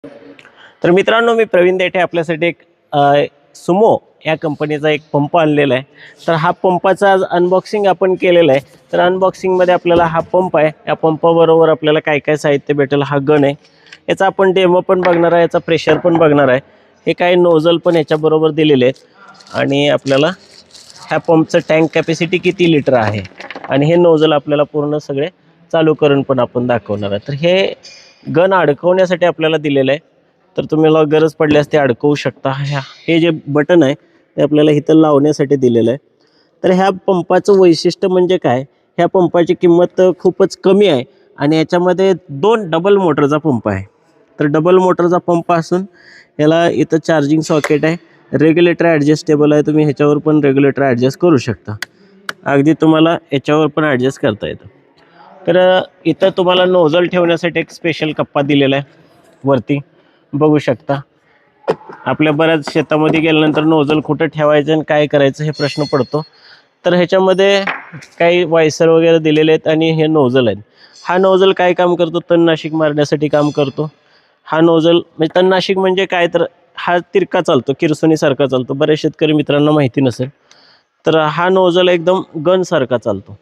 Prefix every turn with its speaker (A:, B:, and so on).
A: तर मित्रांनो, मी प्रवीण देठे आपल्यासाठी एक सुमो या कंपनीचा एक पंप आणलेला आहे। तर हा पंपाचा आज अनबॉक्सिंग आपण केलेला आहे। तर अनबॉक्सिंगमध्ये आपल्याला हा पंप आहे, या पंपाबरोबर आपल्याला काय काय साहित्य भेटेल, हा गन आहे, याचा आपण डेमो पण बघणार आहे, याचा प्रेशर पण बघणार आहे, हे काही नोझल पण याच्याबरोबर दिलेले आहेत आणि आपल्याला ह्या पंपचं टँक कॅपॅसिटी किती लिटर आहे आणि हे नोझल आपल्याला पूर्ण सगळे चालू करून पण आपण दाखवणार आहे। तर हे गन अडकवण्यासाठी आपल्याला दिलेलं आहे। तर तुम्हाला गरज पडल्यास ते अडकवू शकता। हे जे बटन आहे ते आपल्याला इथं लावण्यासाठी दिलेलं आहे। तर ह्या पंपाचं वैशिष्ट्य म्हणजे काय, ह्या पंपाची किंमत खूपच कमी आहे आणि याच्यामध्ये 2 डबल मोटरचा पंप आहे। तर डबल मोटरचा पंप असून याला इथं चार्जिंग सॉकेट आहे, रेग्युलेटर ॲडजस्टेबल आहे, तुम्ही ह्याच्यावर पण रेग्युलेटर ॲडजस्ट करू शकता, अगदी तुम्हाला याच्यावर पण ॲडजस्ट करता येतं। तर इथं तुम्हाला नोझल ठेवण्यासाठी एक स्पेशल कप्पा दिलेला आहे, वरती बघू शकता। आपल्या बऱ्याच शेतामध्ये गेल्यानंतर नोझल कुठं ठेवायचं आणि काय करायचं हे प्रश्न पडतो। तर ह्याच्यामध्ये काही वायसर वगैरे दिलेले आहेत आणि हे नोझल आहेत। हा नोझल काय काम करतो, तणनाशक मारण्यासाठी काम करतो। हा नोझल म्हणजे तणनाशक म्हणजे काय, तर हा तिरका चालतो, किरसुनीसारखा चालतो, बऱ्याच शेतकरी मित्रांना माहिती नसेल। तर हा नोझल एकदम गनसारखा चालतो।